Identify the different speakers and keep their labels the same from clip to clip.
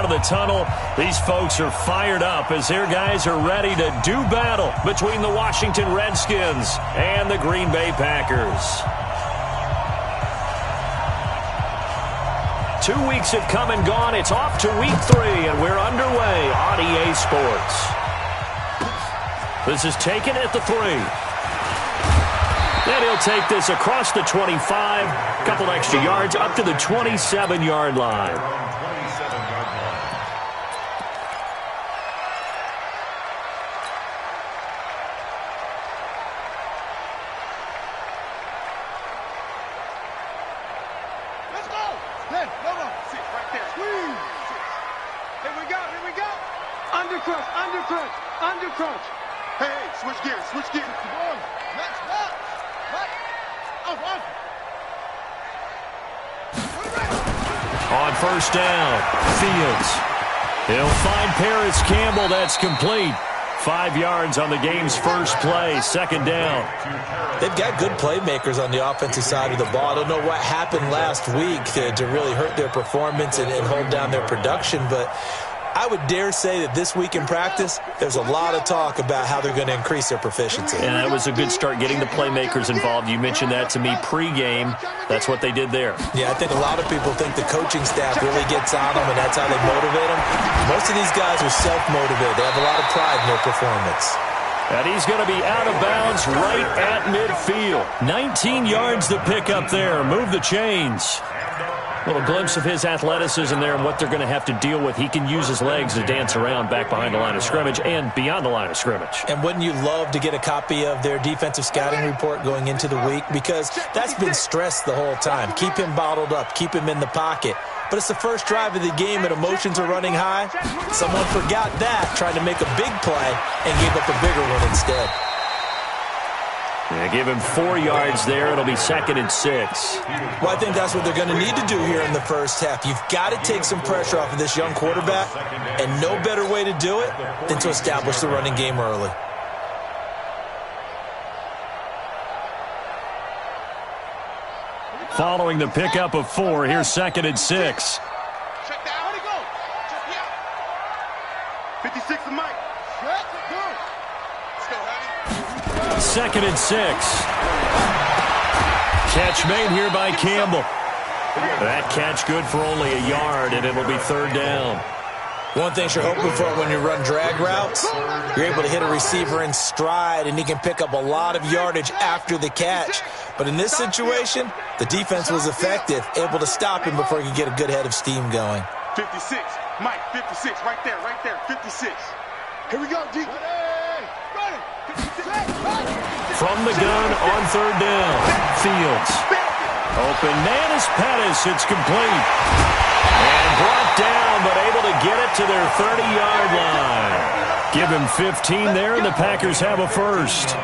Speaker 1: out of the tunnel. These folks are fired up as their guys are ready to do battle between the Washington Redskins and the Green Bay Packers. 2 weeks have come and gone. It's off to week 3, and we're underway on EA Sports. This is taken at the 3. Then he'll take this across the 25, a couple extra yards up to the 27-yard line.
Speaker 2: Let's go! Hey, no. Sit right there. Squeeze. Here we go. Undercrunch. Hey, switch gears. Next up.
Speaker 1: On first down, Fields. He'll find Paris Campbell. That's complete. 5 yards on the game's first play, second down.
Speaker 3: They've got good playmakers on the offensive side of the ball. I don't know what happened last week to really hurt their performance and hold down their production, but I would dare say that this week in practice, there's a lot of talk about how they're going to increase their proficiency.
Speaker 1: And that was a good start, getting the playmakers involved. You mentioned that to me pregame. That's what they did there.
Speaker 3: Yeah, I think a lot of people think the coaching staff really gets on them, and that's how they motivate them. Most of these guys are self-motivated. They have a lot of pride in their performance.
Speaker 1: And he's going to be out of bounds right at midfield. 19 yards to pick up there. Move the chains. A little glimpse of his athleticism there and what they're going to have to deal with. He can use his legs to dance around back behind the line of scrimmage and beyond the line of scrimmage.
Speaker 3: And wouldn't you love to get a copy of their defensive scouting report going into the week? Because that's been stressed the whole time. Keep him bottled up. Keep him in the pocket. But it's the first drive of the game and emotions are running high. Someone forgot that, trying to make a big play and gave up a bigger one instead.
Speaker 1: Yeah, give him 4 yards there. It'll be 2nd and 6.
Speaker 3: Well, I think that's what they're going to need to do here in the first half. You've got to take some pressure off of this young quarterback, and no better way to do it than to establish the running game early.
Speaker 1: Following the pickup of 4, here's 2nd and 6.
Speaker 2: Check down. Where'd he go? Check me out. 56 to Mike. Let's go.
Speaker 1: Second and 6. Catch made here by Campbell. That catch good for only a yard, and it'll be 3rd down.
Speaker 3: One thing you're hoping for when you run drag routes, you're able to hit a receiver in stride, and he can pick up a lot of yardage after the catch. But in this situation, the defense was effective, able to stop him before he could get a good head of steam going.
Speaker 2: 56. Mike, 56. Right there. 56. Here we go, D. Ready. 56.
Speaker 1: From the gun on 3rd down, Fields. Open man is Pettis. It's complete. And brought down, but able to get it to their 30-yard line. Give him 15 there, and the Packers have a first.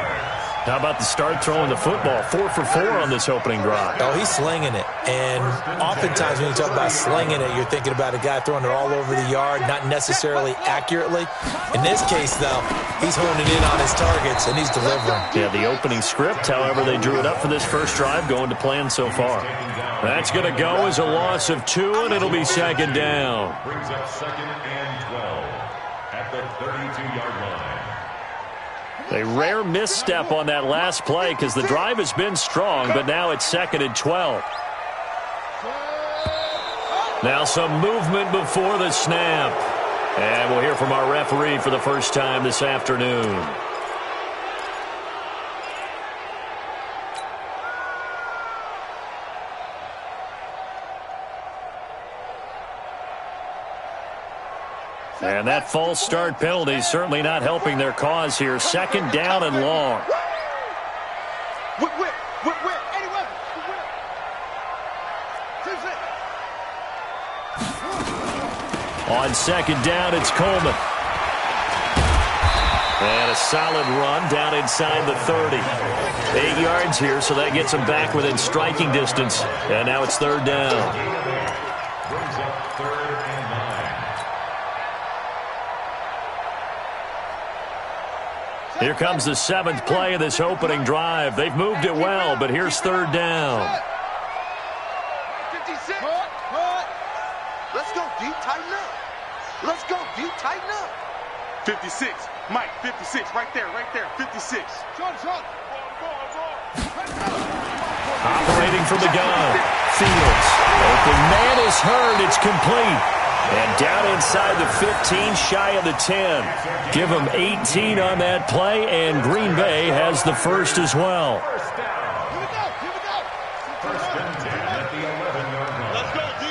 Speaker 1: How about the start throwing the football? 4 for 4 on this opening drive.
Speaker 3: Oh, he's slinging it. And oftentimes when you talk about slinging it, you're thinking about a guy throwing it all over the yard, not necessarily accurately. In this case, though, he's honing in on his targets, and he's delivering.
Speaker 1: Yeah, the opening script, however, they drew it up for this first drive, going to plan so far. That's going to go as a loss of 2, and it'll be 2nd down.
Speaker 4: Brings up 2nd and 12 at the 32-yard line.
Speaker 1: A rare misstep on that last play because the drive has been strong, but now it's 2nd and 12. Now some movement before the snap. And we'll hear from our referee for the first time this afternoon. And that false start penalty is certainly not helping their cause here. 2nd down and long.
Speaker 2: Whip. Any weapon.
Speaker 1: On 2nd down, it's Coleman. And a solid run down inside the 30. 8 yards here, so that gets him back within striking distance. And now it's 3rd down.
Speaker 4: Brings up 3rd and 9.
Speaker 1: Here comes the 7th play of this opening drive. They've moved it well, but here's 3rd down.
Speaker 2: 56. Let's go, D. Tighten up. Let's go, D. Tighten up. 56. Mike, 56. Right there, 56.
Speaker 1: Operating from the gun. Fields. Open man is heard. It's complete. And down inside the 15, shy of the 10. Give him 18 on that play, and Green Bay has the first as well.
Speaker 4: First and 10 at the 11-yard line.
Speaker 2: Let's go, D.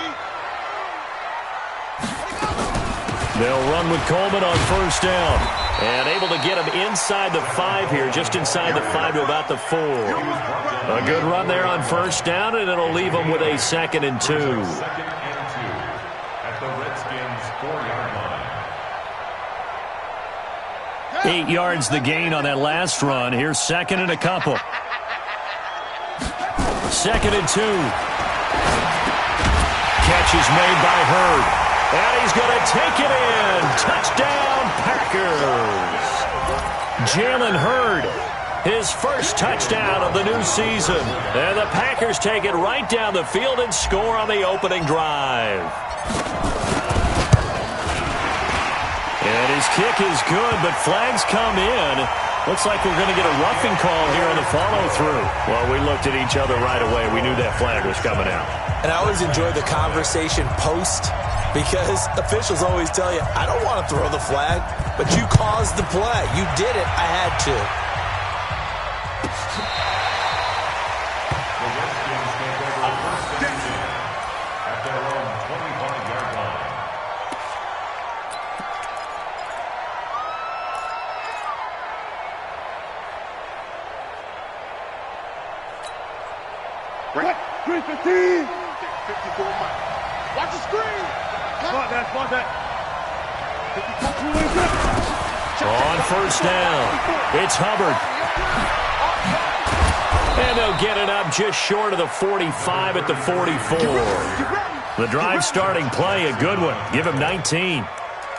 Speaker 1: They'll run with Coleman on first down. And able to get him inside the 5 here, just inside the 5 to about the 4. A good run there on first down, and it'll leave him with a 2nd and 2.
Speaker 4: 2nd and 2 at the Redskins' 4-yard line.
Speaker 1: 8 yards the gain on that last run. Here's 2nd and a couple. 2nd and 2. Catch is made by Hurd. And he's going to take it in. Touchdown, Packers. Jalen Hurd, his first touchdown of the new season. And the Packers take it right down the field and score on the opening drive. And his kick is good, but flags come in. Looks like we're going to get a roughing call here on the follow-through. Well, we looked at each other right away. We knew that flag was coming out.
Speaker 3: And I always enjoy the conversation post, because officials always tell you, I don't want to throw the flag, but you caused the play. You did it. I had to.
Speaker 4: The Redskins take over first and 10 at their own 25-yard line.
Speaker 2: Right. 315. 54 Mike. Watch the screen. Spot that. 54.
Speaker 1: On first down, it's Hubbard. And they'll get it up just short of the 45 at the 44. The drive starting play, a good one. Give him 19.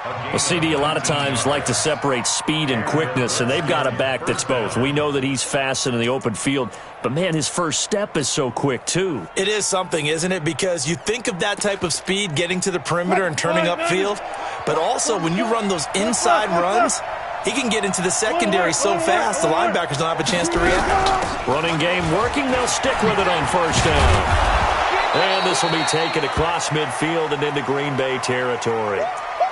Speaker 1: Well, CD, a lot of times like to separate speed and quickness, and they've got a back that's both. We know that he's fast in the open field, but, man, his first step is so quick, too.
Speaker 3: It is something, isn't it? Because you think of that type of speed getting to the perimeter and turning upfield, but also when you run those inside runs, he can get into the secondary so fast the linebackers don't have a chance to react.
Speaker 1: Running game working. They'll stick with it on first down. And this will be taken across midfield and into Green Bay territory.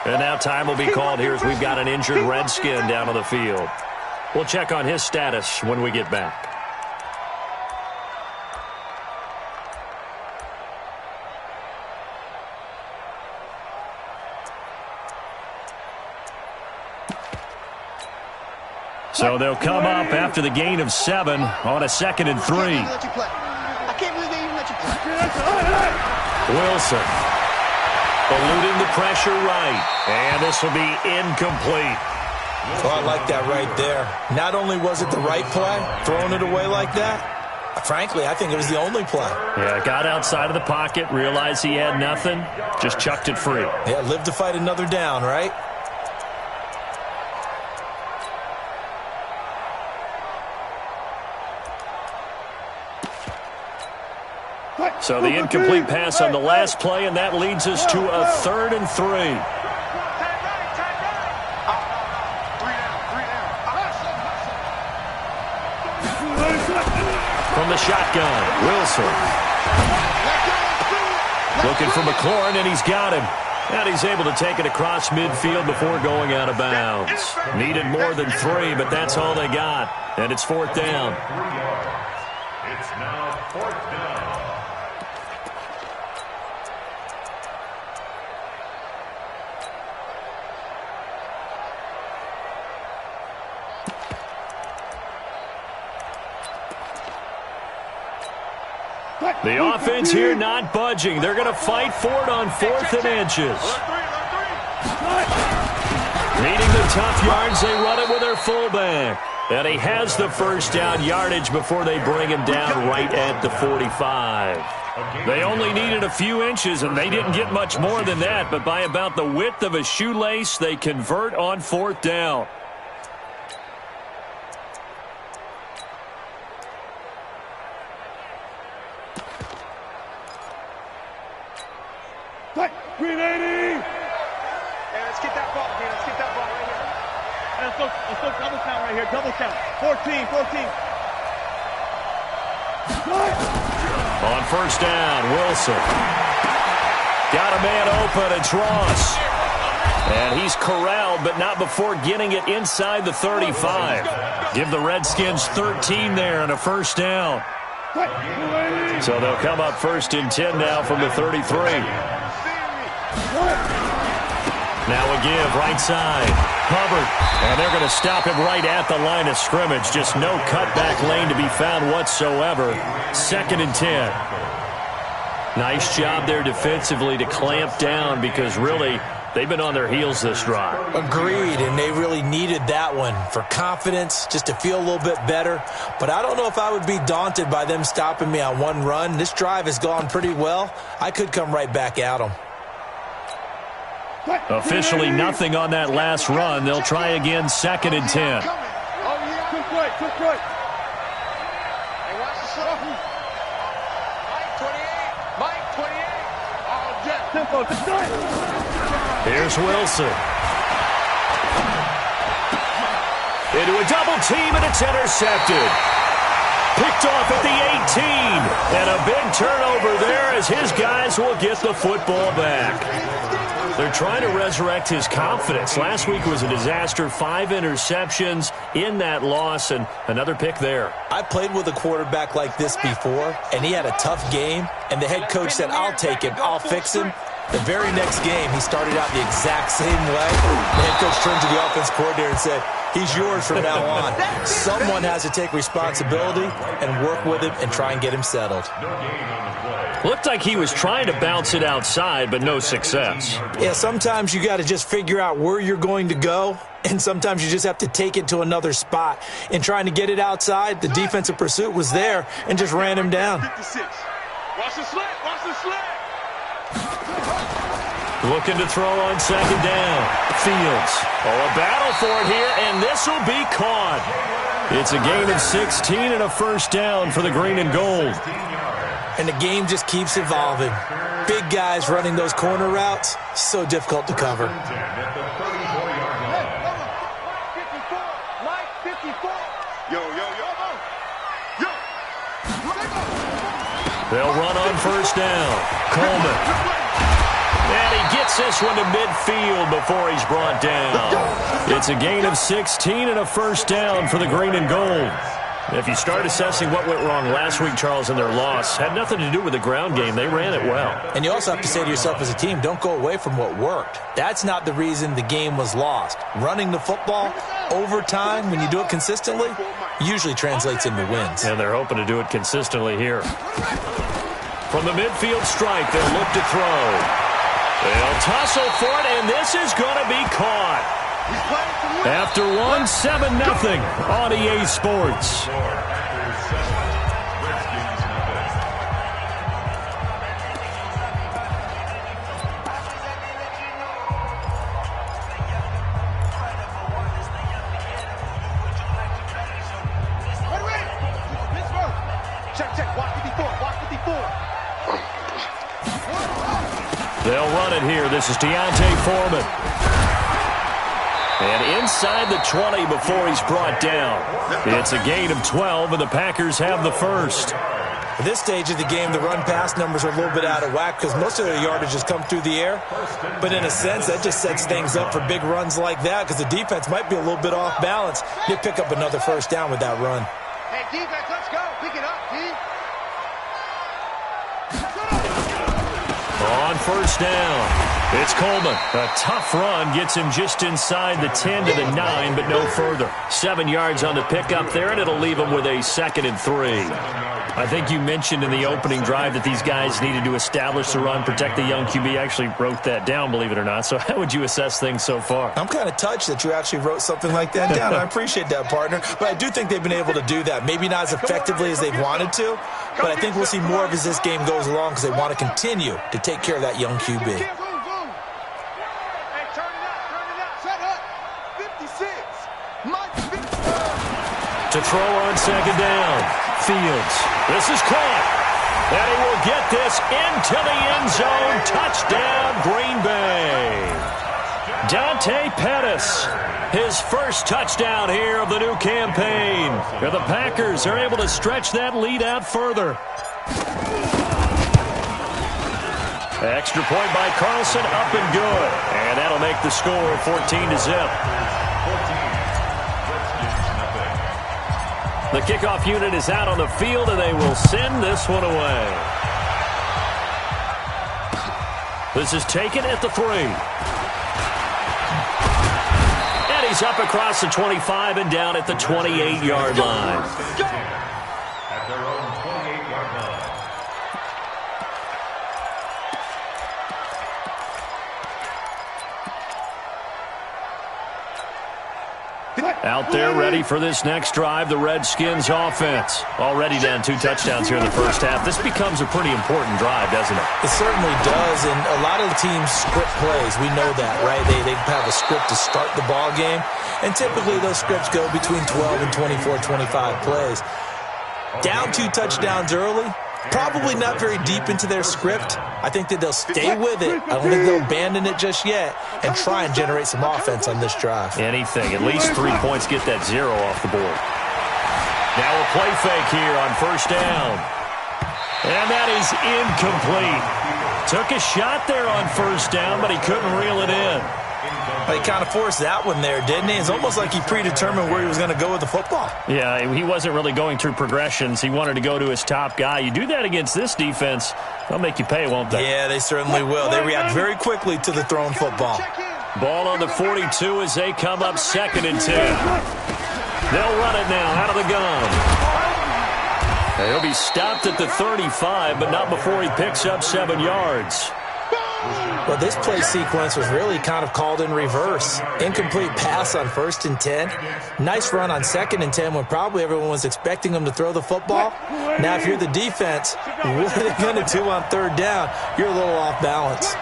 Speaker 1: And now time will be called here as we've got an injured Redskin down on the field. We'll check on his status when we get back. So they'll come up after the gain of 7 on a 2nd and 3.
Speaker 2: I can't believe they even let you play.
Speaker 1: Wilson eluding the pressure right. And this will be incomplete.
Speaker 3: Oh, I like that right there. Not only was it the right play, throwing it away like that, frankly, I think it was the only play.
Speaker 1: Yeah, got outside of the pocket, realized he had nothing, just chucked it free.
Speaker 3: Yeah, live to fight another down, right?
Speaker 1: So the incomplete pass on the last play, and that leads us to a 3rd and 3. From the shotgun, Wilson. Looking for McLaurin, and he's got him. And he's able to take it across midfield before going out of bounds. Needed more than 3, but that's all they got. And it's 4th down.
Speaker 4: 3 yards. It's now 4th down.
Speaker 1: The offense here not budging. They're going to fight for it on 4th and inches. Needing the tough yards, they run it with their fullback. And he has the first down yardage before they bring him down right at the 45. They only needed a few inches, and they didn't get much more than that. But by about the width of a shoelace, they convert on 4th down.
Speaker 2: Green 80. And it's let's go double count right here. Double count. 14.
Speaker 1: On first down, Wilson. Got a man open. It's Ross. And he's corralled, but not before getting it inside the 35. Give the Redskins 13 there and a first down. So they'll come up first and 10 now from the 33. Now a give, right side. Hubbard. And they're going to stop him right at the line of scrimmage. Just no cutback lane to be found whatsoever. Second and 10. Nice job there defensively to clamp down because really they've been on their heels this drive.
Speaker 3: Agreed, and they really needed that one for confidence, just to feel a little bit better. But I don't know if I would be daunted by them stopping me on one run. This drive has gone pretty well. I could come right back at them.
Speaker 1: Officially nothing on that last run. They'll try again, second and 10.
Speaker 2: Oh, yeah. Took right. Hey, watch the slow. Mike 28. Oh, Jeff. Tempo.
Speaker 1: Here's Wilson. Into a double team, and it's intercepted. Picked off at the 18. And a big turnover there as his guys will get the football back. They're trying to resurrect his confidence. Last week was a disaster. 5 interceptions in that loss, and another pick there.
Speaker 3: I played with a quarterback like this before, and he had a tough game, and the head coach said, I'll take him, I'll fix him. The very next game, he started out the exact same way. The head coach turned to the offense coordinator and said, he's yours from now on. Someone has to take responsibility and work with him and try and get him settled.
Speaker 1: Looked like he was trying to bounce it outside, but no success.
Speaker 3: Yeah, sometimes you got to just figure out where you're going to go, and sometimes you just have to take it to another spot. In trying to get it outside, the defensive pursuit was there and just ran him down.
Speaker 2: 56. Watch the slant.
Speaker 1: Looking to throw on second down. Fields. Oh, a battle for it here, and this will be caught. It's a gain of 16 and a first down for the green and gold.
Speaker 3: And the game just keeps evolving. Big guys running those corner routes, so difficult to cover.
Speaker 2: Mike 54. Yo.
Speaker 1: They'll run on first down. Coleman. And he gets this one to midfield before he's brought down. It's a gain of 16 and a first down for the green and gold. If you start assessing what went wrong last week, Charles, in their loss, had nothing to do with the ground game. They ran it well.
Speaker 3: And you also have to say to yourself as a team, don't go away from what worked. That's not the reason the game was lost. Running the football over time, when you do it consistently, usually translates into wins.
Speaker 1: And they're hoping to do it consistently here. From the midfield stripe, they'll look to throw. They'll tussle for it, and this is going to be caught. After one, 7-0 on EA Sports.
Speaker 2: Check. Watch 54.
Speaker 1: They'll run it here. This is Deontay Foreman. And inside the 20 before he's brought down. It's a gain of 12, and the Packers have the first.
Speaker 3: At this stage of the game, the run-pass numbers are a little bit out of whack because most of their yardage has come through the air. But in a sense, that just sets things up for big runs like that because the defense might be a little bit off balance. They pick up another first down with that run.
Speaker 2: Hey, defense, let's go. Pick it up, D.
Speaker 1: On first down, it's Coleman. A tough run gets him just inside the 10 to the 9, but no further. 7 yards on the pickup there, and it'll leave him with a 2nd and 3. I think you mentioned in the opening drive that these guys needed to establish the run, protect the young QB. I actually wrote that down, believe it or not. So how would you assess things so far?
Speaker 3: I'm kind of touched that you actually wrote something like that down. I appreciate that, partner. But I do think they've been able to do that. Maybe not as effectively as they've wanted to, but I think we'll see more of as this game goes along because they want to continue to take care of that young QB.
Speaker 2: Hey, turn it up. Set up. 56. Mike 56.
Speaker 1: To throw on second down. Fields. This is caught. And he will get this into the end zone. Touchdown, Green Bay. Dante Pettis His first touchdown here of the new campaign. And the Packers are able to stretch that lead out further. Extra point by Carlson, up and good. And that'll make the score 14-0. The kickoff unit is out on the field, and they will send this one away. This is taken at the 3. And he's up across the 25 and down at the 28-yard line.
Speaker 4: At their own 28-yard line.
Speaker 1: Out there ready for this next drive, the Redskins offense. Already down 2 touchdowns here in the first half. This becomes a pretty important drive, doesn't it?
Speaker 3: It certainly does, and a lot of the teams script plays. We know that, right? They have a script to start the ball game, and typically those scripts go between 12 and 24, 25 plays. Down 2 touchdowns early, probably not very deep into their script. I think that they'll stay with it. I don't think they'll abandon it just yet and try and generate some offense on this drive.
Speaker 1: Anything. At least 3 points, get that 0 off the board. Now a play fake here on first down. And that is incomplete. Took a shot there on first down, but he couldn't reel it in.
Speaker 3: He kind of forced that one there, didn't he? It's almost like he predetermined where he was going to go with the football.
Speaker 1: Yeah, he wasn't really going through progressions. He wanted to go to his top guy. You do that against this defense, they'll make you pay, won't they?
Speaker 3: Yeah, they certainly will. They react very quickly to the thrown football.
Speaker 1: Ball on the 42 as they come up 2nd and 10. They'll run it now out of the gun. He'll be stopped at the 35, but not before he picks up 7 yards.
Speaker 3: Well, this play sequence was really kind of called in reverse. Incomplete pass on 1st and 10. Nice run on 2nd and 10 when probably everyone was expecting him to throw the football. Now, if you're the defense, what are they going to do on 3rd down? You're a little off balance.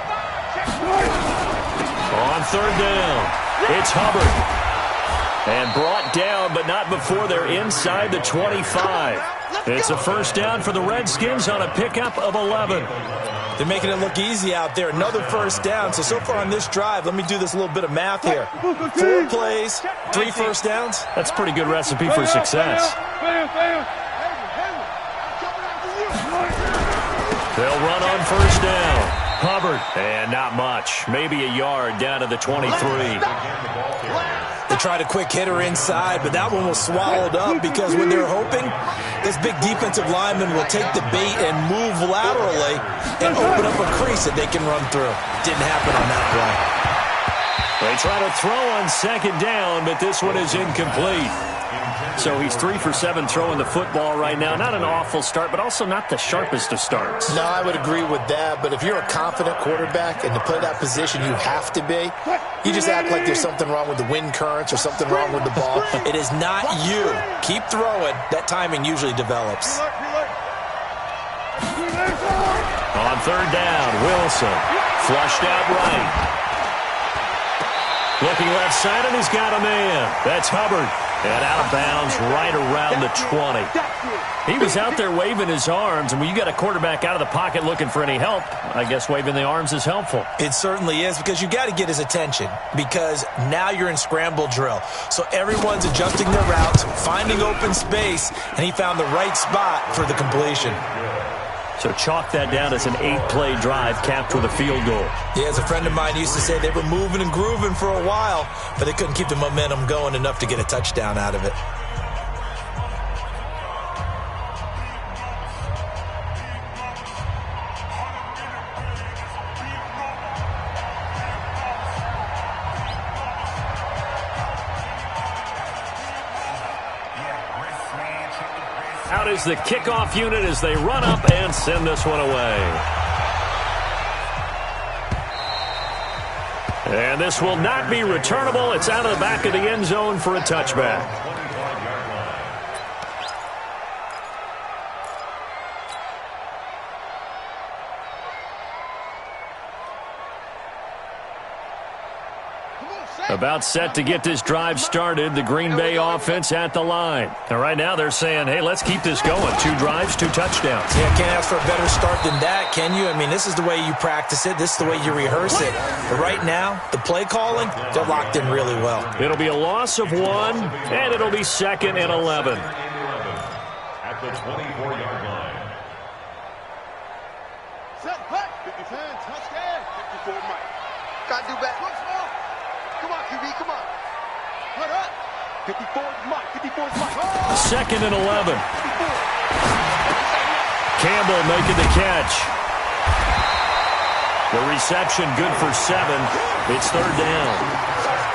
Speaker 1: On 3rd down, it's Hubbard. And brought down, but not before they're inside the 25. It's a first down for the Redskins on a pickup of 11.
Speaker 3: They're making it look easy out there. Another first down. So far on this drive, let me do this little bit of math here. 4 plays, 3 first downs.
Speaker 1: That's a pretty good recipe for success. They'll run on first down. Hubbard, and not much. Maybe a yard down to the 23.
Speaker 3: They tried a quick hitter inside, but that one was swallowed up because when they're hoping, this big defensive lineman will take the bait and move laterally and open up a crease that they can run through. Didn't happen on that play.
Speaker 1: They try to throw on 2nd down, but this one is incomplete. So he's 3 for 7 throwing the football right now. Not an awful start, but also not the sharpest of starts.
Speaker 3: No, I would agree with that. But if you're a confident quarterback and to play that position you have to be, you just act like there's something wrong with the wind currents or something wrong with the ball. It is not you. Keep throwing. That timing usually develops.
Speaker 1: On 3rd down, Wilson flushed out right. Looking left side, and he's got a man. That's Hubbard. And out of bounds right around the 20. He was out there waving his arms, and when you got a quarterback out of the pocket looking for any help, I guess waving the arms is helpful.
Speaker 3: It certainly is, because you got to get his attention, because now you're in scramble drill. So everyone's adjusting their routes, finding open space, and he found the right spot for the completion.
Speaker 1: So chalk that down as an 8-play drive capped with a field goal.
Speaker 3: Yeah, as a friend of mine used to say, they were moving and grooving for a while, but they couldn't keep the momentum going enough to get a touchdown out of it.
Speaker 1: Out is the kickoff unit as they run up and send this one away. And this will not be returnable. It's out of the back of the end zone for a touchback. About set to get this drive started. The Green Bay offense at the line. And right now they're saying, hey, let's keep this going. 2 drives, 2 touchdowns.
Speaker 3: Yeah, can't ask for a better start than that, can you? I mean, this is the way you practice it. This is the way you rehearse it. But right now, the play calling, they're locked in really well.
Speaker 1: It'll be a loss of 1, and it'll be 2nd and 11.
Speaker 4: At the 24-yard line.
Speaker 2: Set back. 50 fans, touchdown. 54 Mike. Got to do better. Come on, QB, come on. Put up. 54's Mike. 54's Mike.
Speaker 1: 2nd and 11. Campbell making the catch. The reception good for 7. It's 3rd down.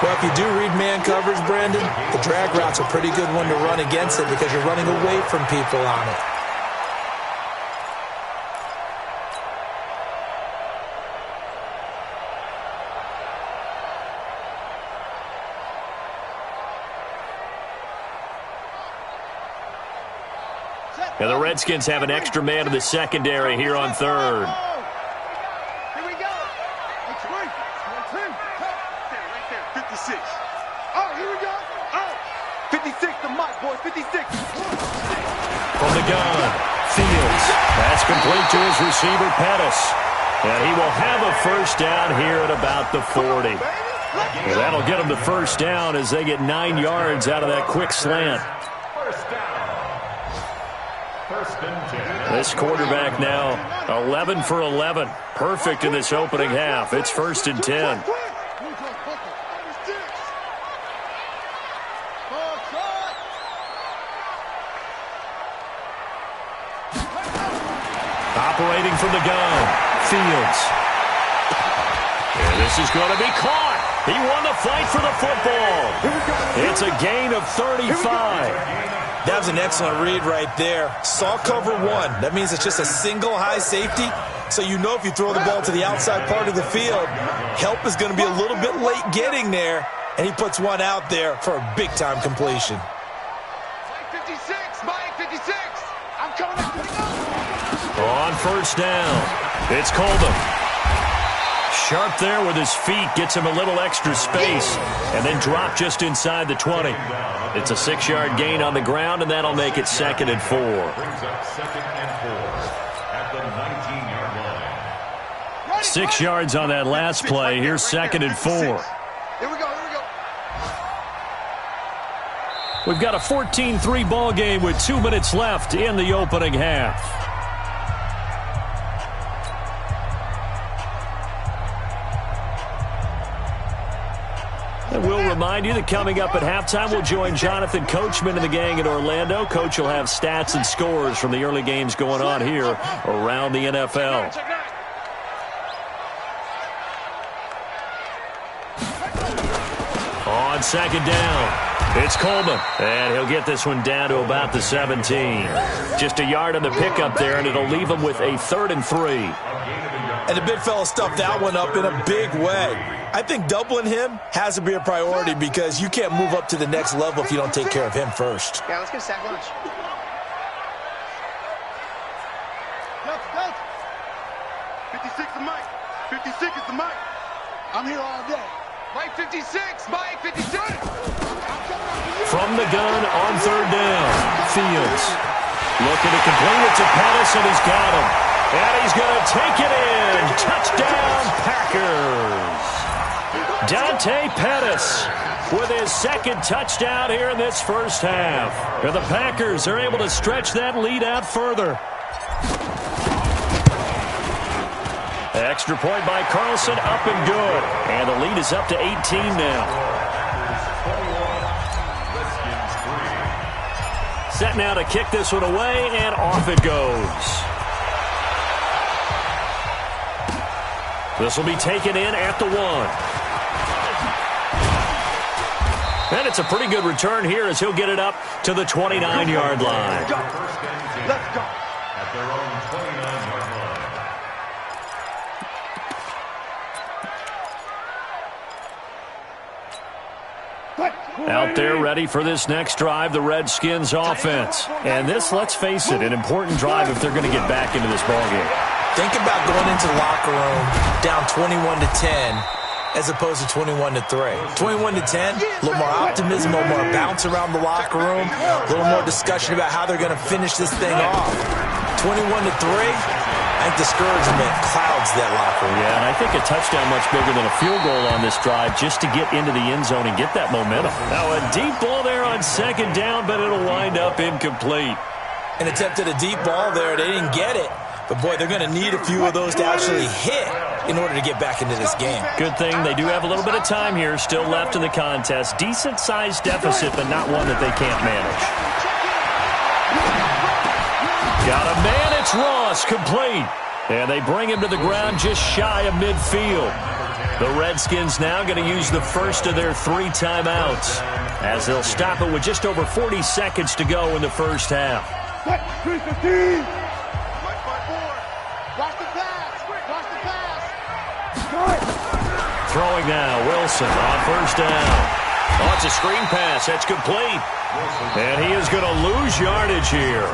Speaker 3: Well, if you do read man coverage, Brandon, the drag route's a pretty good one to run against it because you're running away from people on it.
Speaker 1: And the Redskins have an extra man in the secondary here on 3rd.
Speaker 2: Here we go. It's right. 2. Right there. 56. Oh, here we go. Oh. 56 to Mike, boys. 56.
Speaker 1: From the gun, Fields. That's complete to his receiver, Pettis. And he will have a first down here at about the 40. And that'll get him the first down as they get 9 yards out of that quick slant.
Speaker 4: First down. First and 10.
Speaker 1: This quarterback now 11 for 11. Perfect in this opening half. It's 1st and 10. Operating from the gun, Fields. And this is going to be caught. He won the fight for the football. It's a gain of 35.
Speaker 3: That was an excellent read right there. Saw cover 1. That means it's just a single high safety. So you know if you throw the ball to the outside part of the field, help is going to be a little bit late getting there. And he puts one out there for a big-time completion.
Speaker 2: Mike 56. Mike 56. I'm coming.
Speaker 1: On first down, it's Coleman. Sharp there with his feet, gets him a little extra space, and then drop just inside the 20. It's a 6-yard gain on the ground, and that'll make it 2nd and 4.
Speaker 4: Brings up 2nd and 4 at the 19-yard line.
Speaker 1: 6 yards on that last play. Here's 2nd and 4.
Speaker 2: Here we go.
Speaker 1: We've got a 14-3 ball game with 2 minutes left in the opening half. And we'll remind you that coming up at halftime, we'll join Jonathan Coachman and the gang in Orlando. Coach will have stats and scores from the early games going on here around the NFL. On 2nd down, it's Coleman. And he'll get this one down to about the 17. Just a yard on the pickup there, and it'll leave him with a 3rd and 3.
Speaker 3: And the big fella stuffed that one up in a big way. I think doubling him has to be a priority because you can't move up to the next level if you don't take care of him first.
Speaker 2: Yeah, let's get a sack lunch. Go. 56 is Mike. 56 is the Mike. I'm here all day. Mike 56. Mike 56.
Speaker 1: From the gun on 3rd down, Fields. Looking to complete it to Pettis, and he's got him. And he's going to take it in. Touchdown, Packers. Dante Pettis with his 2nd touchdown here in this first half. And the Packers are able to stretch that lead out further. Extra point by Carlson, up and good. And the lead is up to 18 now. Set now to kick this one away, and off it goes. This will be taken in at the 1. And it's a pretty good return here as he'll get it up to the 29-yard line.
Speaker 2: Let's go.
Speaker 4: At their own 29-yard line.
Speaker 1: Out there ready for this next drive, the Redskins offense. And this, let's face it, an important drive if they're going to get back into this ballgame.
Speaker 3: Think about going into the locker room down 21-10 as opposed to 21-3. 21-10, a little more optimism, a little more bounce around the locker room, a little more discussion about how they're going to finish this thing off. 21-3, I think discouragement clouds that locker room.
Speaker 1: Yeah, and I think a touchdown much bigger than a field goal on this drive just to get into the end zone and get that momentum. Now a deep ball there on second down, but it'll wind up incomplete.
Speaker 3: An attempt at a deep ball there. They didn't get it. But, boy, they're going to need a few of those to actually hit in order to get back into this game.
Speaker 1: Good thing they do have a little bit of time here still left in the contest. Decent-sized deficit, but not one that they can't manage. Got a man. It's Ross, complete. And they bring him to the ground just shy of midfield. The Redskins now going to use the first of their 3 timeouts as they'll stop it with just over 40 seconds to go in the first half. Throwing now, Wilson on first down. Oh, it's a screen pass. That's complete. And he is going to lose yardage here.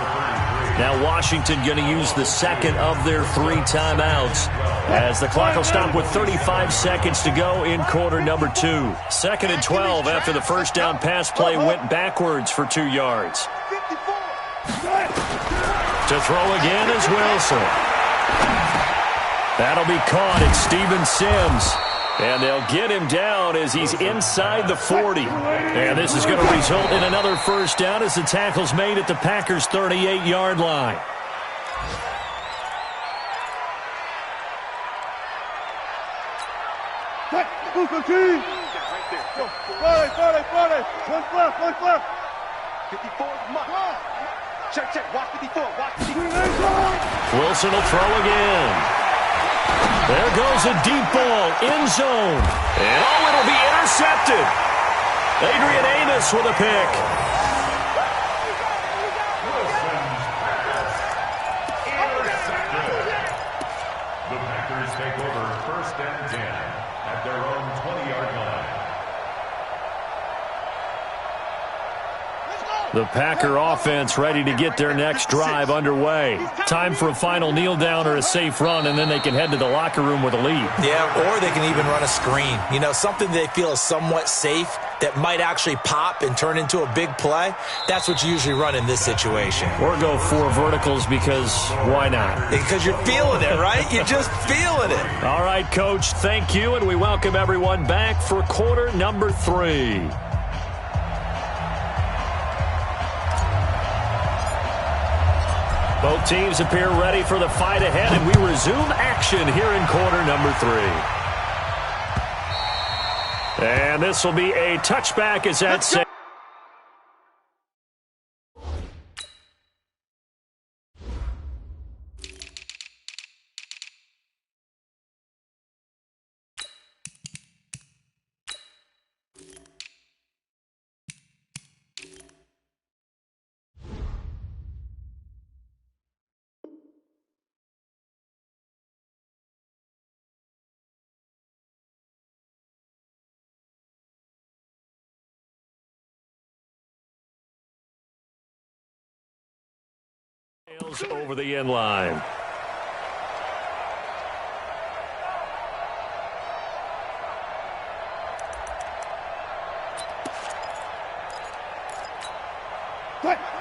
Speaker 1: Now Washington going to use the second of their 3 timeouts as the clock will stop with 35 seconds to go in quarter number 2. 2nd and 12 after the first down pass play went backwards for 2 yards. To throw again is Wilson. That'll be caught. It's Steven Sims. And they'll get him down as he's inside the 40. And this is going to result in another first down as the tackle's made at the Packers' 38-yard line.
Speaker 2: One left. 54 is Mike. Check. Watch 54. Watch 54.
Speaker 1: Wilson will throw again. There goes a deep ball, end zone. And it'll be intercepted. Adrian Amos with a pick.
Speaker 4: The Packers take over 1st and 10 at their own 20-yard line.
Speaker 1: The Packer offense ready to get their next drive underway. Time for a final kneel down or a safe run, and then they can head to the locker room with a lead.
Speaker 3: Yeah, or they can even run a screen. You know, something they feel is somewhat safe that might actually pop and turn into a big play. That's what you usually run in this situation.
Speaker 1: Or go 4 verticals because why not?
Speaker 3: Because you're feeling it, right? You're just feeling it.
Speaker 1: All right, Coach, thank you, and we welcome everyone back for quarter number 3. Both teams appear ready for the fight ahead, and we resume action here in quarter number 3. And this will be a touchback as that says. Over the end line.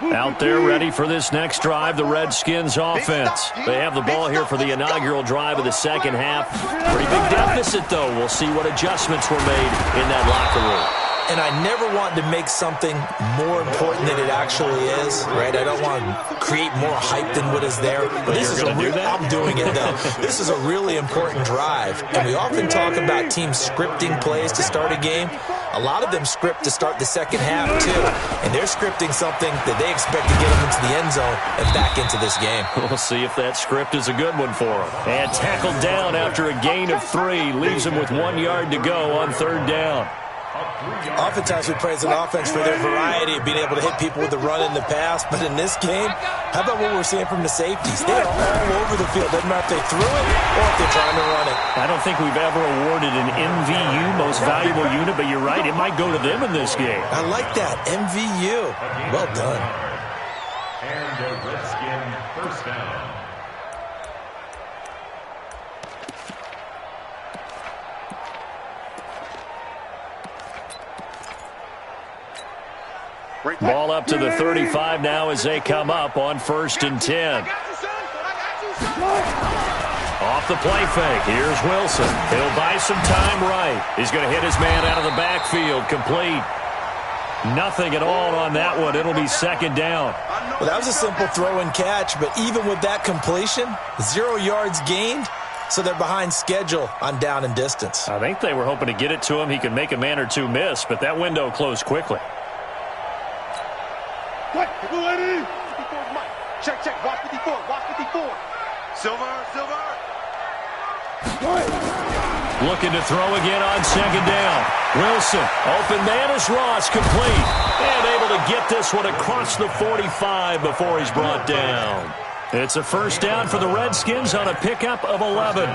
Speaker 1: Out there ready for this next drive, the Redskins offense. They have the ball here for the inaugural drive of the second half. Pretty big deficit, though. We'll see what adjustments were made in that locker room.
Speaker 3: And I never want to make something more important than it actually is, right? I don't want to create more hype than what is there. But this is I'm doing it, though. This is a really important drive. And we often talk about teams scripting plays to start a game. A lot of them script to start the second half, too. And they're scripting something that they expect to get them into the end zone and back into this game.
Speaker 1: We'll see if that script is a good one for them. And tackled down after a gain of 3. Leaves them with 1 yard to go on third down.
Speaker 3: Oftentimes we praise an offense for their variety of being able to hit people with the run and the pass, but in this game, how about what we're seeing from the safeties? They're all over the field. Doesn't matter if they threw it or if they're trying to run it.
Speaker 1: I don't think we've ever awarded an MVU, most valuable unit, but you're right, it might go to them in this game.
Speaker 3: I like that, MVU. Well done.
Speaker 4: And a Redskin first down.
Speaker 1: Ball up to the 35 now as they come up on 1st and 10. Off the play fake. Here's Wilson. He'll buy some time right. He's going to hit his man out of the backfield. Complete. Nothing at all on that one. It'll be 2nd down.
Speaker 3: Well, that was a simple throw and catch, but even with that completion, 0 yards gained, so they're behind schedule on down and distance.
Speaker 1: I think they were hoping to get it to him. He could make a man or two miss, but that window closed quickly.
Speaker 2: Check, check. Watch 54. Watch 54. Silver.
Speaker 1: Looking to throw again on 2nd down. Wilson, open man is Ross, complete. And able to get this one across the 45 before he's brought down. It's a 1st down for the Redskins on a pickup of 11.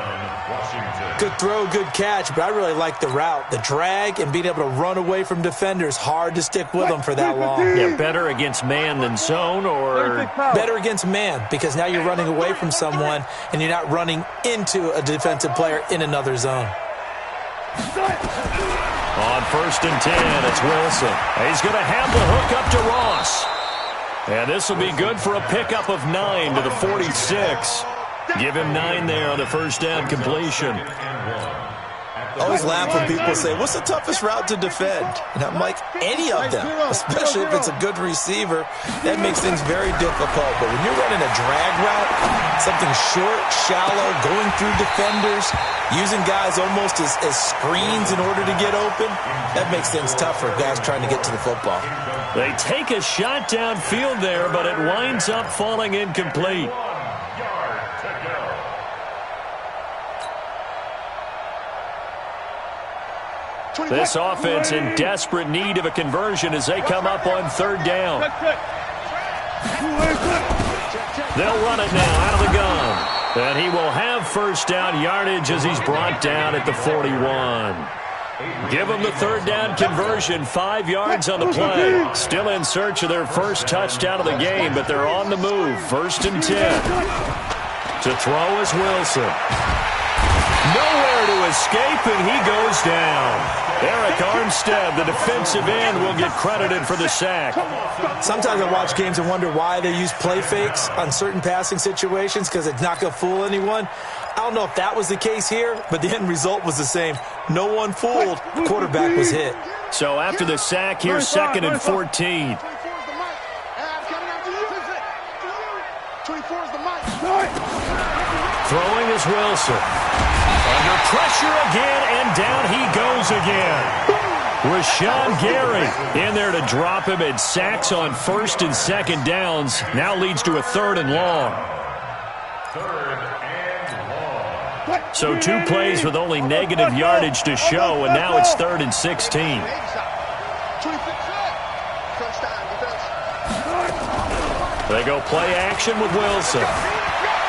Speaker 3: Good throw, good catch, but I really like the route. The drag and being able to run away from defenders, hard to stick with them for that long.
Speaker 1: Yeah, better against man than zone, or?
Speaker 3: Better against man, because now you're running away from someone and you're not running into a defensive player in another zone.
Speaker 1: On 1st and 10, it's Wilson. He's going to have the hook up to Ross. And this will be good for a pickup of 9 to the 46. Give him 9 there on the 1st down completion.
Speaker 3: I always laugh when people say, what's the toughest route to defend? And I'm like, any of them, especially if it's a good receiver. That makes things very difficult. But when you're running a drag route, something short, shallow, going through defenders, using guys almost as screens in order to get open, that makes things tough for guys trying to get to the football.
Speaker 1: They take a shot downfield there, but it winds up falling incomplete. This offense in desperate need of a conversion as they come up on 3rd down. They'll run it now out of the gun. And he will have 1st down yardage as he's brought down at the 41. Give them the 3rd down conversion, 5 yards on the play. Still in search of their first touchdown of the game, but they're on the move. 1st and 10. To throw is Wilson. Nowhere to escape, and he goes down. Eric Armstead, the defensive end, will get credited for the sack.
Speaker 3: Sometimes I watch games and wonder why they use play fakes on certain passing situations, because it's not going to fool anyone. I don't know if that was the case here, but the end result was the same. No one fooled. The quarterback was hit.
Speaker 1: So after the sack, here's 2nd and 14. Throwing is Wilson. Under pressure again, and down he goes again. Rashawn Gary in there to drop him, and sacks on 1st and 2nd downs. Now leads to a 3rd and long. So 2 plays with only negative yardage to show, and now it's 3rd and 16. They go play action with Wilson.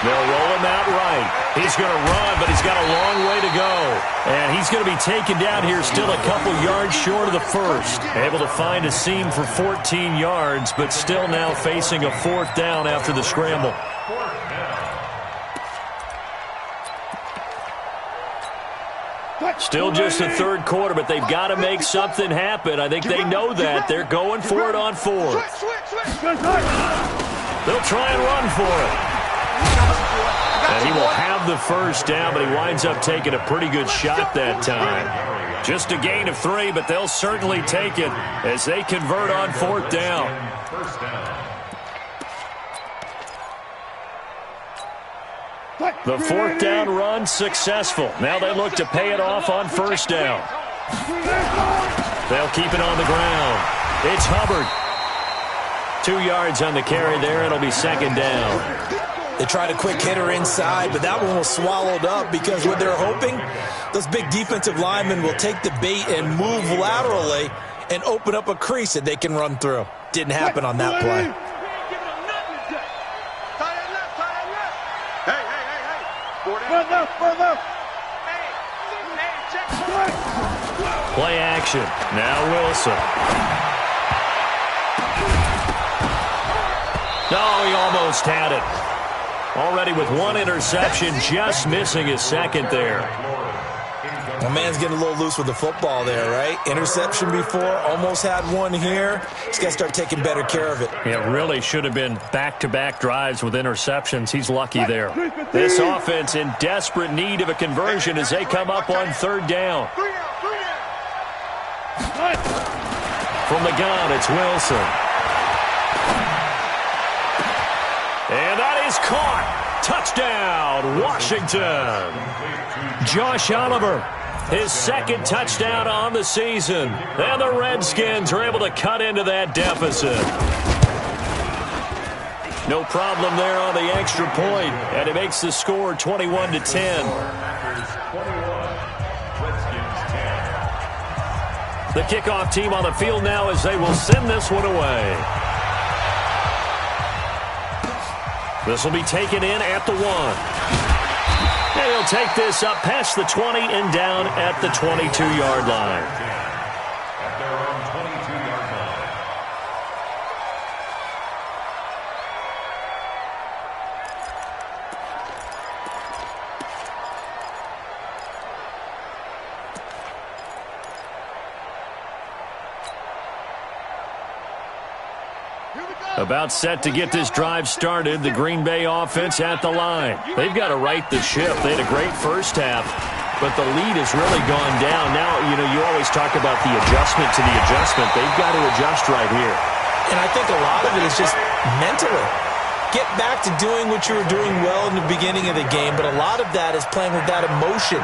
Speaker 1: They'll roll him out right. He's going to run, but he's got a long way to go. And he's going to be taken down here still a couple yards short of the 1st. Able to find a seam for 14 yards, but still now facing a 4th down after the scramble. Still just the 3rd quarter, but they've got to make something happen. I think they know that. They're going for it on 4th. They'll try and run for it. And he will have the 1st down, but he winds up taking a pretty good shot that time. Just a gain of 3, but they'll certainly take it as they convert on 4th down. The 4th down run successful. Now they look to pay it off on 1st down. They'll keep it on the ground. It's Hubbard. 2 yards on the carry there. It'll be 2nd down.
Speaker 3: They tried a quick hitter inside, but that one was swallowed up because what they're hoping, those big defensive linemen will take the bait and move laterally and open up a crease that they can run through. Didn't happen on that play.
Speaker 1: Play action. Now Wilson. No, he almost had it. Already with 1 interception, just missing his 2nd there.
Speaker 3: My man's getting a little loose with the football there, right? Interception before, almost had one here. He's got to start taking better care of it.
Speaker 1: Yeah, really should have been back-to-back drives with interceptions. He's lucky there. This offense in desperate need of a conversion as they come up on third down. From the gun, it's Wilson. And that is caught. Touchdown, Washington. Josh Oliver. His second touchdown on the season. And the Redskins are able to cut into that deficit. No problem there on the extra point, and it makes the score 21-10. The kickoff team on the field now as they will send this one away. This will be taken in at the 1. And he'll take this up past the 20 and down at the 22-yard line.
Speaker 4: At their own 22-yard line.
Speaker 1: About set to get this drive started, the Green Bay offense at the line. They've got to right the ship. They had a great first half, but the lead has really gone down. Now, you always talk about the adjustment to the adjustment. They've got to adjust right here.
Speaker 3: And I think a lot of it is just mentally. Get back to doing what you were doing well in the beginning of the game, but a lot of that is playing with that emotion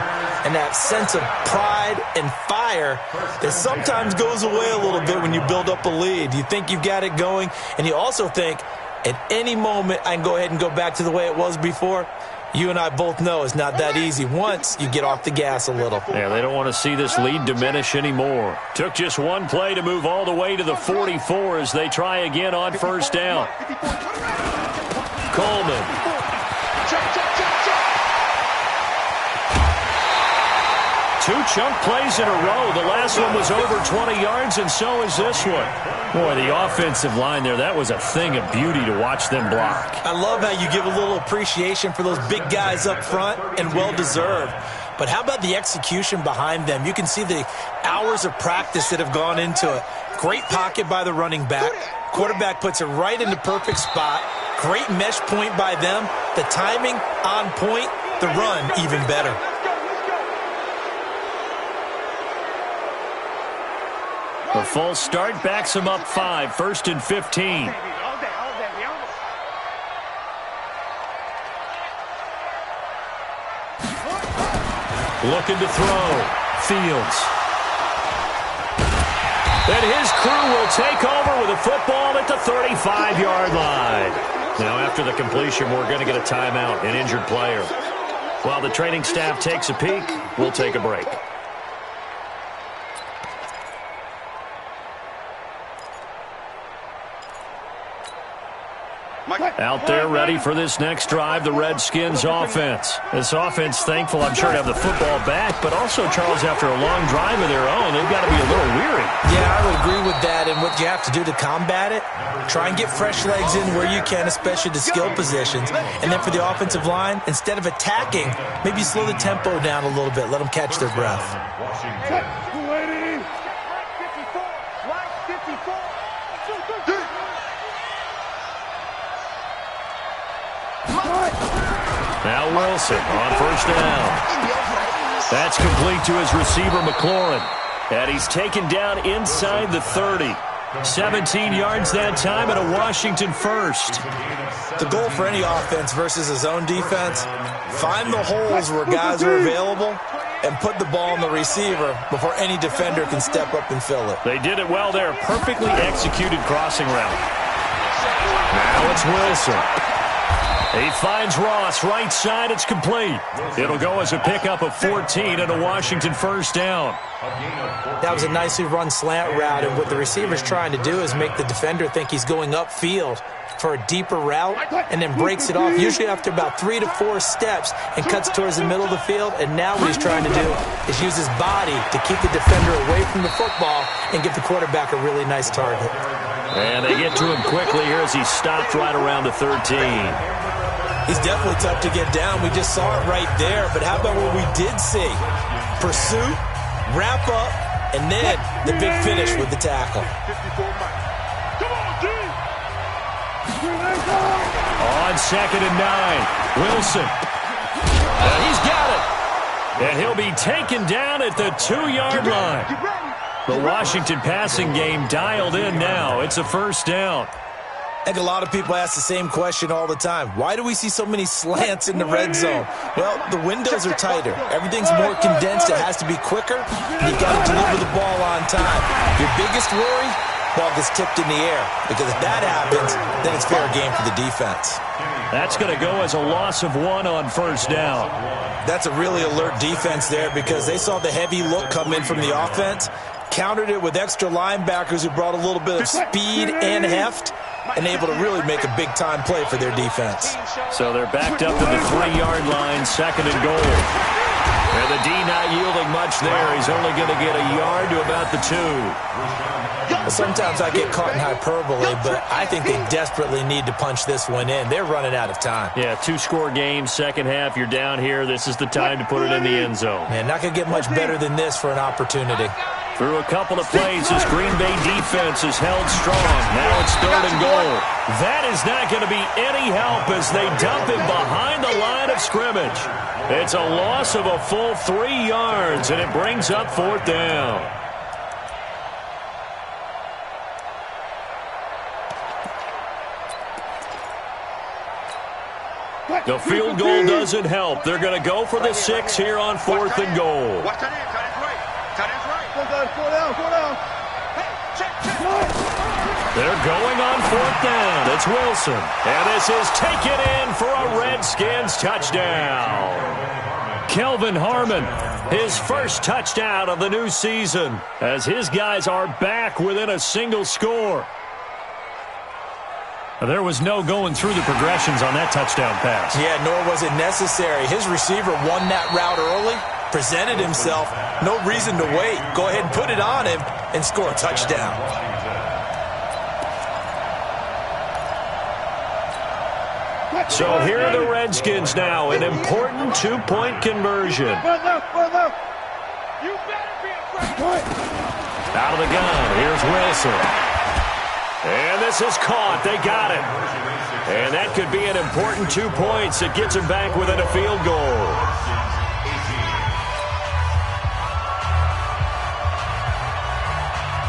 Speaker 3: and that sense of pride and fire that sometimes goes away a little bit when you build up a lead. You think you've got it going, and you also think at any moment I can go ahead and go back to the way it was before. You and I both know it's not that easy once you get off the gas a little.
Speaker 1: Yeah, they don't want to see this lead diminish anymore. Took just one play to move all the way to the 44 as they try again on first down. Coleman. Two chunk plays in a row. The last one was over 20 yards, and so is this one. Boy, the offensive line there, that was a thing of beauty to watch them block.
Speaker 3: I love how you give a little appreciation for those big guys up front, and well-deserved. But how about the execution behind them? You can see the hours of practice that have gone into it. Great pocket by the running back. Quarterback puts it right in the perfect spot. Great mesh point by them. The timing on point. The run even better.
Speaker 1: The false start backs him up 5, 1st and 15. Looking to throw. Fields. And his crew will take over with a football at the 35-yard line. Now, after the completion, we're going to get a timeout, an injured player. While the training staff takes a peek, we'll take a break. Out there ready for this next drive, the Redskins offense. This offense thankful, I'm sure, to have the football back, but also, Charles, after a long drive of their own, they've got to be a little weary.
Speaker 3: Yeah, I would agree with that, and what you have to do to combat it, try and get fresh legs in where you can, especially the skill positions. And then for the offensive line, instead of attacking, maybe slow the tempo down a little bit, let them catch their breath.
Speaker 1: Now Wilson on first down. That's complete to his receiver, McLaurin. And he's taken down inside the 30. 17 yards that time and a Washington first.
Speaker 3: The goal for any offense versus a zone defense, find the holes where guys are available and put the ball in the receiver before any defender can step up and fill it.
Speaker 1: They did it well there. Perfectly executed crossing route. Now it's Wilson. He finds Ross right side. It's complete. It'll go as a pickup of 14 and a Washington first down.
Speaker 3: That was a nicely run slant route, and what the receiver's trying to do is make the defender think he's going upfield for a deeper route and then breaks it off, usually after about 3 to 4 steps, and cuts towards the middle of the field. And now what he's trying to do is use his body to keep the defender away from the football and give the quarterback a really nice target.
Speaker 1: And they get to him quickly here as he stopped right around the 13.
Speaker 3: He's definitely tough to get down. We just saw it right there. But how about what we did see? pursue, wrap up, and then the big finish with the tackle.
Speaker 2: 54 Mike. Come on, D!
Speaker 1: On 2nd and 9, Wilson. He's got it. And he'll be taken down at the 2-yard line. The Washington passing game dialed in now. It's a first down.
Speaker 3: I think a lot of people ask the same question all the time. Why do we see so many slants in the red zone? Well, the windows are tighter. Everything's more condensed. It has to be quicker. And you've got to deliver the ball on time. Your biggest worry? Ball gets tipped in the air. Because if that happens, then it's fair game for the defense.
Speaker 1: That's going to go as a loss of 1 on first down.
Speaker 3: That's a really alert defense there because they saw the heavy look come in from the offense, countered it with extra linebackers who brought a little bit of speed and heft, and able to really make a big-time play for their defense.
Speaker 1: So they're backed up to the 3-yard line, 2nd and goal. And the D not yielding much there. He's only going to get a yard to about the 2.
Speaker 3: Sometimes I get caught in hyperbole, but I think they desperately need to punch this one in. They're running out of time.
Speaker 1: Yeah, 2-score game, second half. You're down here. This is the time to put it in the end zone.
Speaker 3: Man, not going to get much better than this for an opportunity.
Speaker 1: Through a couple of plays, this Green Bay defense is held strong. Now it's 3rd and goal. That is not going to be any help as they dump him behind the line of scrimmage. It's a loss of a full 3 yards, and it brings up 4th down. The field goal doesn't help. They're going to go for the 6 here on 4th and goal.
Speaker 2: Watch that in. Tight end's right. Tight end's right. Go down. Hey, check.
Speaker 1: They're going on 4th down. It's Wilson. And this is taken in for a Redskins touchdown. Kelvin Harmon, his first touchdown of the new season, as his guys are back within a single score. There was no going through the progressions on that touchdown pass.
Speaker 3: Yeah, nor was it necessary. His receiver won that route early, presented himself. No reason to wait. Go ahead and put it on him and score a touchdown.
Speaker 1: So here are the Redskins now, an important 2-point conversion. Out of the gun, here's Wilson. And this is caught. They got it. And that could be an important 2 points. It gets him back within a field goal.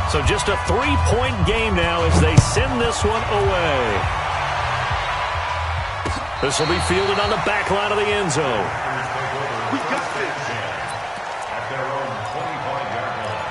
Speaker 1: So just a 3-point game now as they send this one away. This will be fielded on the back line of the end zone.
Speaker 2: We got this.
Speaker 4: At their own 25-yard line.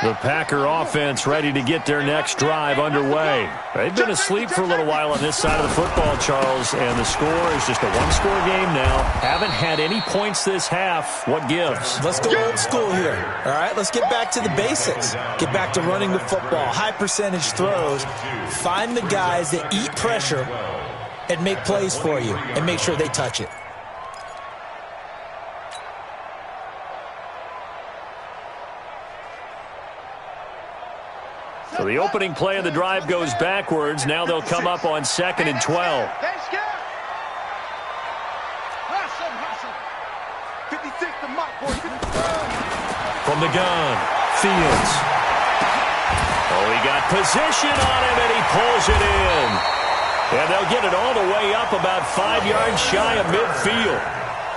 Speaker 1: The Packer offense ready to get their next drive underway. They've been asleep for a little while on this side of the football, Charles, and the score is just a 1-score game now. Haven't had any points this half. What gives?
Speaker 3: Let's go old school here. All right, let's get back to the basics. Get back to running the football, high percentage throws. Find the guys that eat pressure and make plays for you and make sure they touch it.
Speaker 1: So the opening play of the drive goes backwards. Now they'll come up on 2nd and 12. From the gun, Fields. Oh, he got position on him, and he pulls it in. And they'll get it all the way up about 5 yards shy of midfield.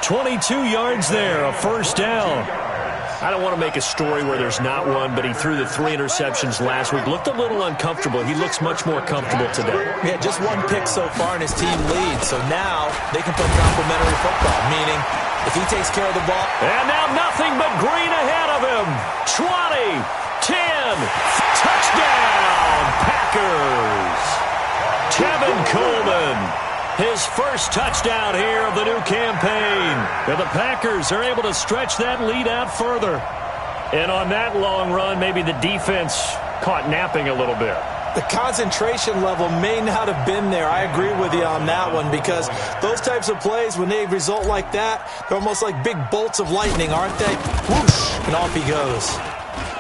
Speaker 1: 22 yards there, a first down. I don't want to make a story where there's not one, but he threw the 3 interceptions last week. Looked a little uncomfortable. He looks much more comfortable today.
Speaker 3: Yeah, just 1 pick so far, and his team leads. So now they can play complementary football, meaning if he takes care of the ball.
Speaker 1: And now nothing but green ahead of him. 20, 10, touchdown, Packers. Tevin Coleman. His first touchdown here of the new campaign. And the Packers are able to stretch that lead out further. And on that long run, maybe the defense caught napping a little bit.
Speaker 3: The concentration level may not have been there. I agree with you on that one because those types of plays, when they result like that, they're almost like big bolts of lightning, aren't they? Whoosh, and off he goes.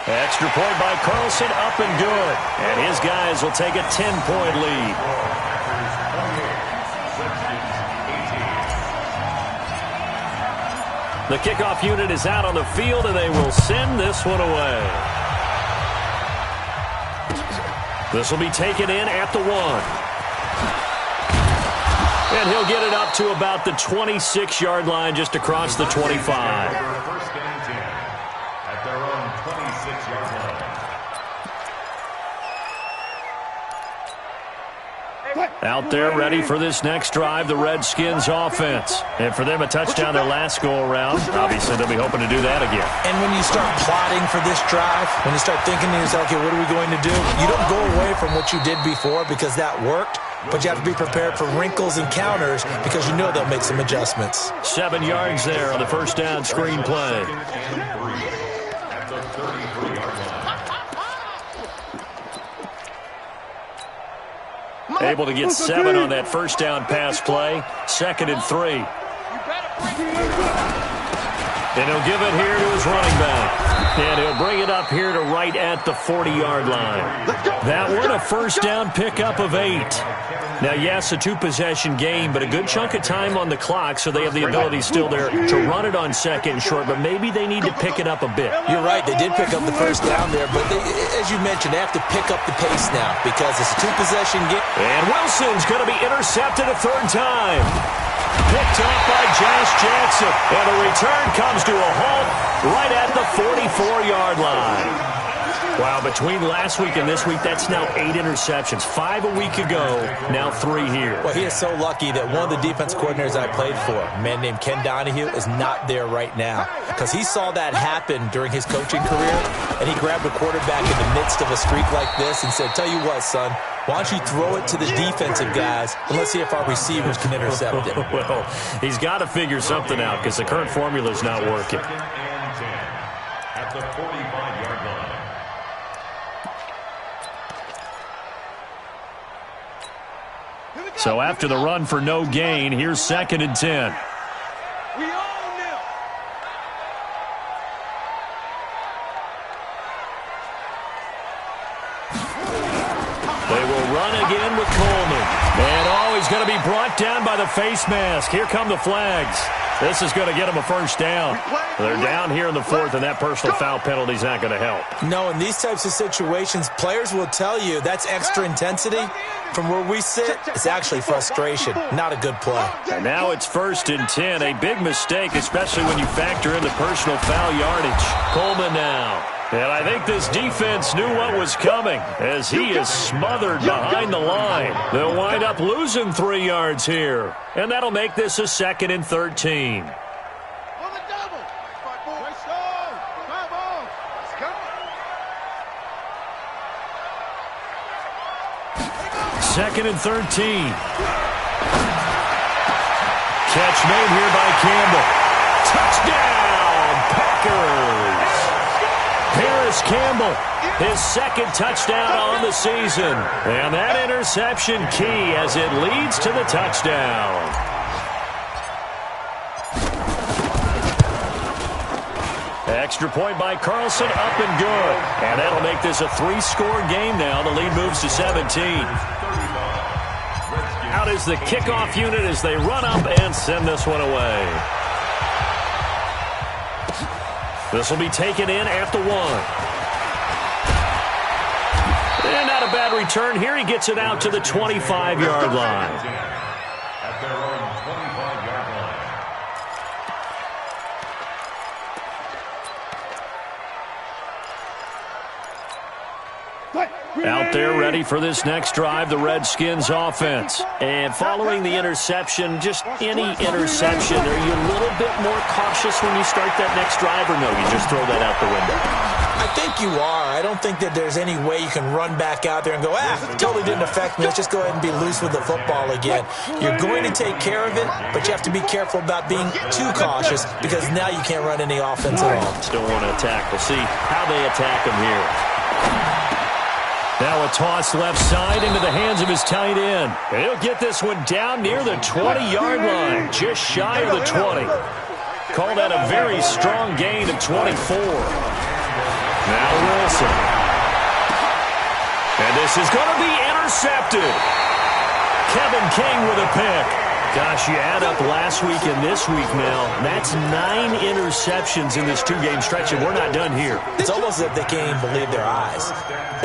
Speaker 1: Extra point by Carlson, up and good. And his guys will take a 10-point lead. The kickoff unit is out on the field, and they will send this one away. This will be taken in at the 1. And he'll get it up to about the 26-yard line, just across the 25.
Speaker 4: First and 10 at their own 26-yard line.
Speaker 1: Out there ready for this next drive, the Redskins offense. And for them, a touchdown their last go-around. Obviously, they'll be hoping to do that again.
Speaker 3: And when you start plotting for this drive, when you start thinking to yourself, okay, what are we going to do? You don't go away from what you did before because that worked, but you have to be prepared for wrinkles and counters because you know they'll make some adjustments.
Speaker 1: 7 yards there on the first down screen play.
Speaker 4: At the 33-yard line.
Speaker 1: Able to get 7 on that first down pass play. 2nd and 3. And he'll give it here to his running back. And he'll bring it up here to right at the 40-yard line. That one a first down pickup of 8. Now, yes, a 2-possession game, but a good chunk of time on the clock, so they have the ability still there to run it on 2nd and short, but maybe they need to pick it up a bit.
Speaker 3: You're right. They did pick up the first down there, but as you mentioned, they have to pick up the pace now because it's a 2-possession game.
Speaker 1: And Wilson's going to be intercepted a 3rd time. Picked off by Josh Jackson. And the return comes to a halt right at the 44-yard line. Wow, between last week and this week, that's now 8 interceptions. 5 a week ago, now 3 here.
Speaker 3: Well, he is so lucky that one of the defense coordinators I played for, a man named Ken Donahue, is not there right now because he saw that happen during his coaching career, and he grabbed a quarterback in the midst of a streak like this and said, tell you what, son, why don't you throw it to the defensive guys, and let's see if our receivers can intercept it.
Speaker 1: Well, he's got to figure something out because the current formula is not working.
Speaker 4: 2nd and 10 at the 45-yard line.
Speaker 1: So after the run for no gain, here's 2nd and 10.
Speaker 2: We own them.
Speaker 1: They will run again with Coleman. And he's going to be brought down by the face mask. Here come the flags. This is going to get him a first down. They're down here in the 4th, and that personal foul penalty is not going to help.
Speaker 3: No, in these types of situations, players will tell you that's extra intensity. From where we sit, it's actually frustration. Not a good play.
Speaker 1: And now it's 1st and 10. A big mistake, especially when you factor in the personal foul yardage. Coleman now. And I think this defense knew what was coming as he is smothered behind the line. They'll wind up losing 3 yards here. And that'll make this a 2nd and 13.
Speaker 2: On the double.
Speaker 1: 2nd and 13. Catch made here by Campbell. Touchdown, Packers. Paris Campbell, his 2nd touchdown on the season. And that interception key as it leads to the touchdown. Extra point by Carlson, up and good. And that'll make this a 3-score game now. The lead moves to 17. Out is the kickoff unit as they run up and send this one away. This will be taken in at the 1. And not a bad return here. He gets it out to the 25-yard line.
Speaker 4: At their own 25-yard line.
Speaker 1: Out there ready for this next drive, the Redskins offense. And following the interception, just any interception, are you a little bit more cautious when you start that next drive, or no, you just throw that out the window?
Speaker 3: I think you are. I don't think that there's any way you can run back out there and go, totally didn't affect me. Let's just go ahead and be loose with the football again. You're going to take care of it, but you have to be careful about being too cautious because now you can't run any offense at all.
Speaker 1: Still want to attack. We'll see how they attack him here. Now a toss left side into the hands of his tight end. He'll get this one down near the 20-yard line, just shy of the 20. Call that a very strong gain of 24. Now Wilson. And this is going to be intercepted. Kevin King with a pick. Gosh, you add up last week and this week, Mel. That's 9 interceptions in this 2-game stretch, and we're not done here.
Speaker 3: It's almost as if they can't even believe their eyes.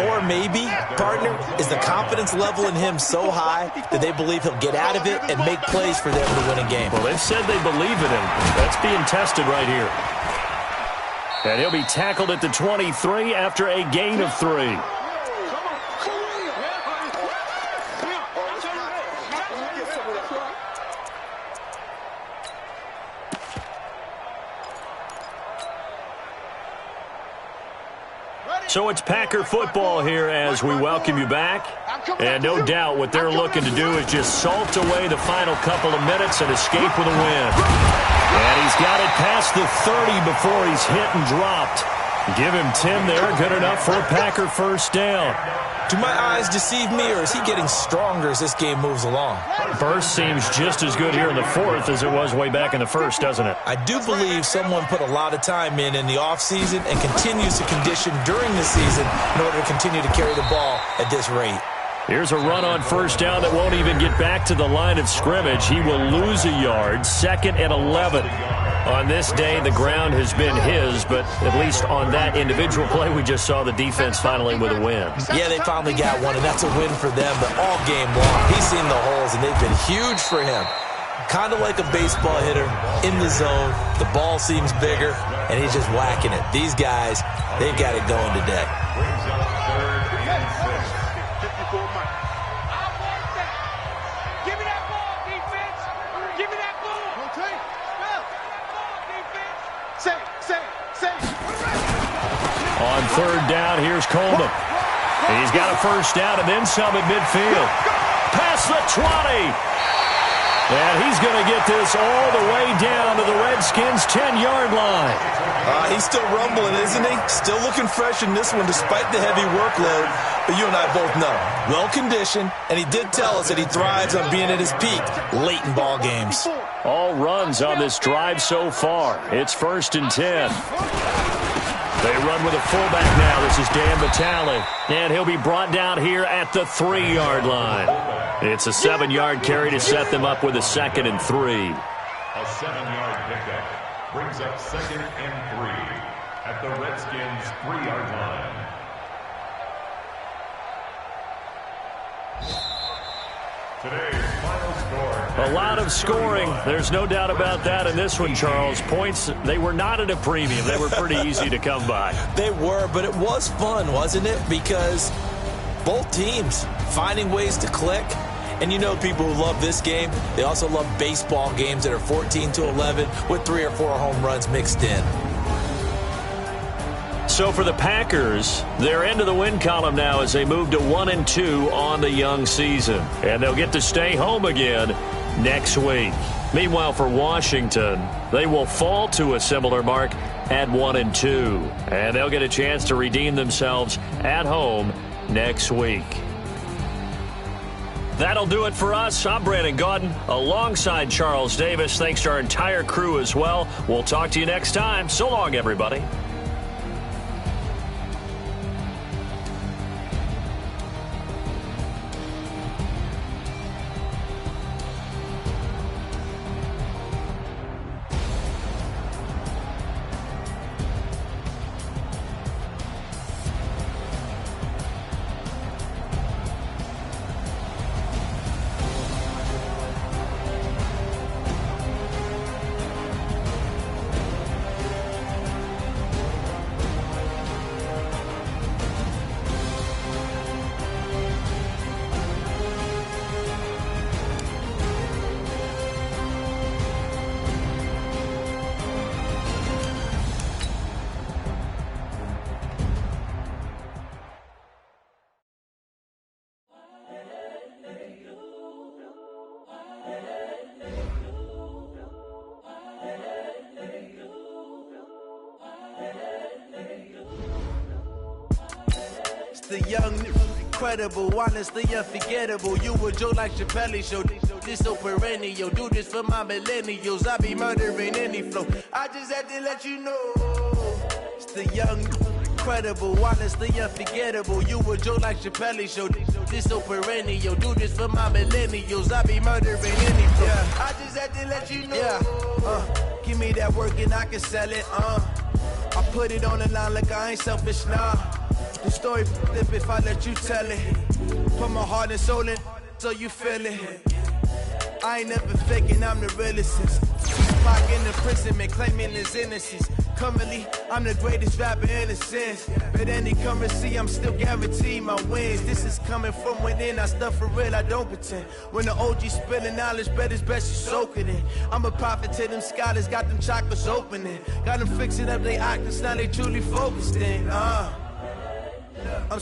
Speaker 3: Or maybe, partner, is the confidence level in him so high that they believe he'll get out of it and make plays for them to win a game.
Speaker 1: Well, they've said they believe in him. That's being tested right here. And he'll be tackled at the 23 after a gain of 3. So it's Packer football here as we welcome you back. And no doubt what they're looking to do is just salt away the final couple of minutes and escape with a win. And he's got it past the 30 before he's hit and dropped. Give him 10 there, good enough for a Packer first down.
Speaker 3: Do my eyes deceive me, or is he getting stronger as this game moves along?
Speaker 1: Burst seems just as good here in the 4th as it was way back in the 1st, doesn't it?
Speaker 3: I do believe someone put a lot of time in the offseason and continues to condition during the season in order to continue to carry the ball at this rate.
Speaker 1: Here's a run on first down that won't even get back to the line of scrimmage. He will lose a yard, 2nd and 11. On this day, the ground has been his, but at least on that individual play, we just saw the defense finally with a win.
Speaker 3: Yeah, they finally got one, and that's a win for them, but all game long, he's seen the holes, and they've been huge for him. Kind of like a baseball hitter in the zone. The ball seems bigger, and he's just whacking it. These guys, they've got it going today.
Speaker 1: On 3rd down, here's Coleman. He's got a first down and then some at midfield. Past the 20. And he's going to get this all the way down to the Redskins' 10-yard line.
Speaker 3: He's still rumbling, isn't he? Still looking fresh in this one despite the heavy workload. But you and I both know, well-conditioned, and he did tell us that he thrives on being at his peak late in ball games.
Speaker 1: All runs on this drive so far. It's 1st and 10. They run with a fullback now. This is Dan Vitale. And he'll be brought down here at the 3-yard line. It's a 7-yard carry to set them up with a 2nd and 3.
Speaker 4: A 7-yard pickup brings up 2nd and 3 at the Redskins' 3-yard line. Today's final score.
Speaker 1: A lot of scoring. There's no doubt about that in this one, Charles. Points, they were not at a premium. They were pretty easy to come by.
Speaker 3: They were, but it was fun, wasn't it? Because both teams finding ways to click. And you know people who love this game, they also love baseball games that are 14-11 with 3 or 4 home runs mixed in.
Speaker 1: So for the Packers, they're into the win column now as they move to 1-2 on the young season. And they'll get to stay home again next week. Meanwhile, for Washington, they will fall to a similar mark at 1-2. And they'll get a chance to redeem themselves at home next week. That'll do it for us. I'm Brandon Gaudin alongside Charles Davis. Thanks to our entire crew as well. We'll talk to you next time. So long, everybody.
Speaker 5: The young, incredible, honestly unforgettable. You a joke like Chappelle Show. This so perennial. Do this for my millennials. I be murdering any flow. I just had to let you know. It's the young, incredible, honestly unforgettable. You a joke like Chappelle show. This so perennial. Do this for my millennials. I be murdering any bro. Yeah. I just had to let you know. Yeah. Give me that work and I can sell it. I put it on the line like I ain't selfish, nah. The story flip if I let you tell it. Put my heart and soul in so you feel it. I ain't never faking, I'm the realest. Tupac in the prison, claiming his innocence. Currently, I'm the greatest rapper in a sense. But any currency, I'm still guaranteed my wins. This is coming from within, I stuff for real, I don't pretend. When the OG spilling knowledge, bet it's best you soak it in. I'm a prophet to them scholars, got them chakras opening. Got them fixing up they octaves, now they truly focused in. I'm